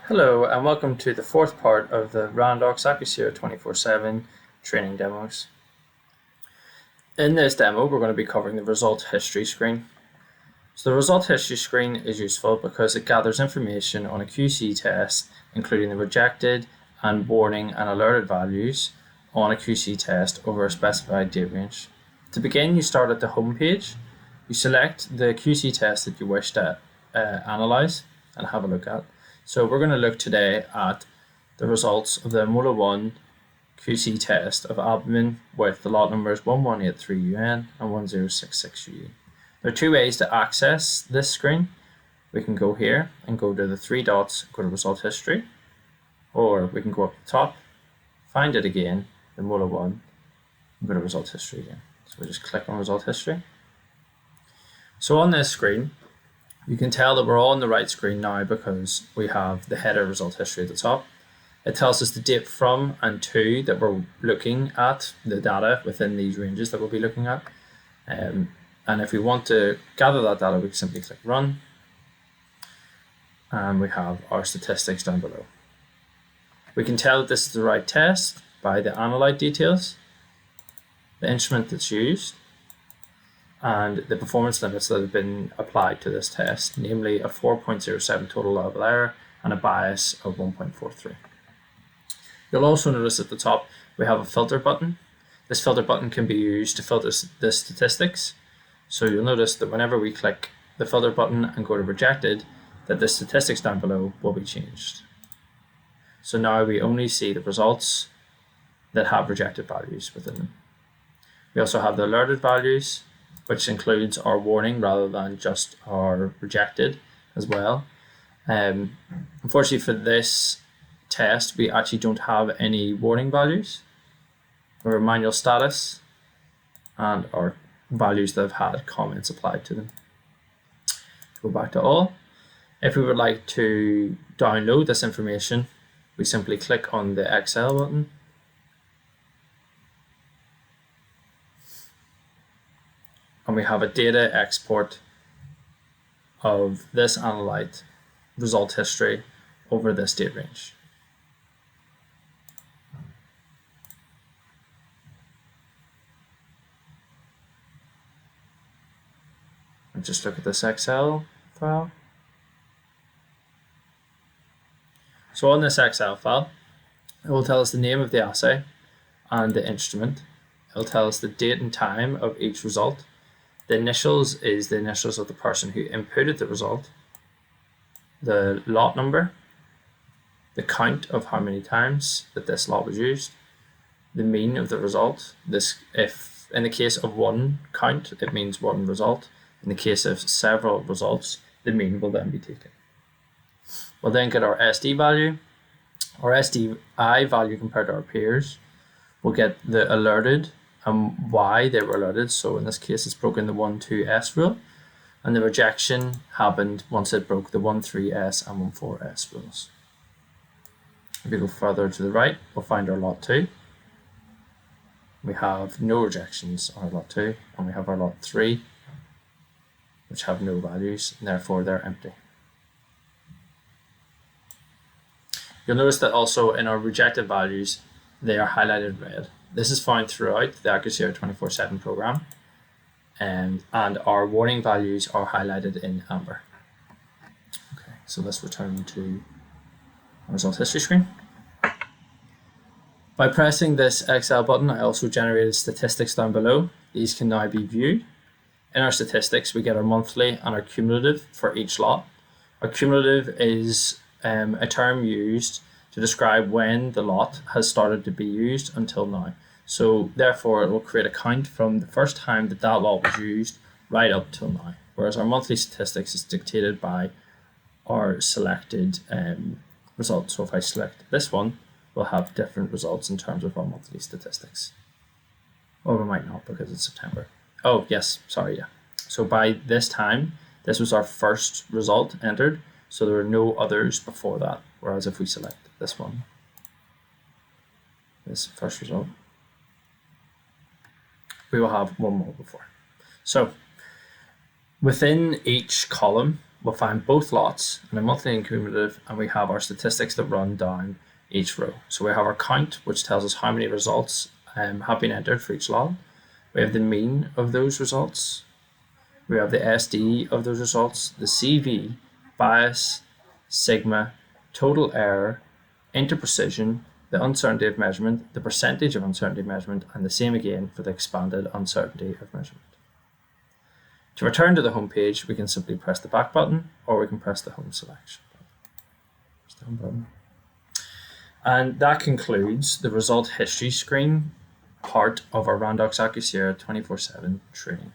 Hello and welcome to the fourth part of the Randox Acusera 24/7 training demos. In this demo, we're going to be covering the result history screen. So the result history screen is useful because it gathers information on a QC test, including the rejected and warning and alerted values on a QC test over a specified date range. To begin, you start at the home page. You select the QC test that you wish to analyze and have a look at. So we're going to look today at the results of the Mola 1 QC test of albumin with the lot numbers 1183UN and 1066UE. There are two ways to access this screen. We can go here and go to the three dots, go to result history, or we can go up the top, find it again, the Mola 1, and go to result history again. So we just click on result history. So on this screen, you can tell that we're all on the right screen now because we have the header result history at the top. It tells us the date from and to that we're looking at, the data within these ranges that we'll be looking at. And if we want to gather that data, we can simply click run. And we have our statistics down below. We can tell that this is the right test by the analyte details, the instrument that's used, and the performance limits that have been applied to this test, namely a 4.07 total level error and a bias of 1.43. You'll also notice at the top we have a filter button. This filter button can be used to filter the statistics. So you'll notice that whenever we click the filter button and go to rejected, that the statistics down below will be changed. So now we only see the results that have rejected values within them. We also have the alerted values, which includes our warning rather than just our rejected as well. Unfortunately for this test, we actually don't have any warning values or manual status and our values that have had comments applied to them. Go back to all. If we would like to download this information, we simply click on the Excel button. And we have a data export of this analyte result history over this date range. And just look at this Excel file. So on this Excel file, it will tell us the name of the assay and the instrument. It will tell us the date and time of each result. The initials is the initials of the person who inputted the result, the lot number, the count of how many times that this lot was used, the mean of the result. This, if in the case of one count, it means one result. In the case of several results, the mean will then be taken. We'll then get our SD value, our SDI value compared to our peers. We'll get the alerted and why they were alerted. So in this case, it's broken the 1,2S rule, and the rejection happened once it broke the 1,3S and 1,4S rules. If we go further to the right, we'll find our lot 2. We have no rejections on our lot 2, and we have our lot 3, which have no values, and therefore they're empty. You'll notice that also in our rejected values, they are highlighted red. This is found throughout the Acusera 24/7 program, and our warning values are highlighted in amber. Okay, so let's return to our result history screen. By pressing this Excel button, I also generated statistics down below. These can now be viewed. In our statistics, we get our monthly and our cumulative for each lot. Our cumulative is a term used to describe when the lot has started to be used until now. So therefore, it will create a count from the first time that that lot was used right up till now. Whereas our monthly statistics is dictated by our selected results. So if I select this one, we'll have different results in terms of our monthly statistics. Or we might not because it's September. Oh, yes, sorry, yeah. So by this time, this was our first result entered. So there were no others before that. Whereas if we select this one, this first result, we will have one more before. So within each column, We'll find both lots in a monthly and cumulative, and we have our statistics that run down each row. So we have our count, which tells us how many results have been entered for each lot. We have the mean of those results. We have the SD of those results, the CV, bias, sigma, total error, interprecision, the uncertainty of measurement, the percentage of uncertainty of measurement, and the same again for the expanded uncertainty of measurement. To return to the home page, we can simply press the back button, or we can press the home selection button. And that concludes the result history screen part of our Randox Acusera 24/7 training.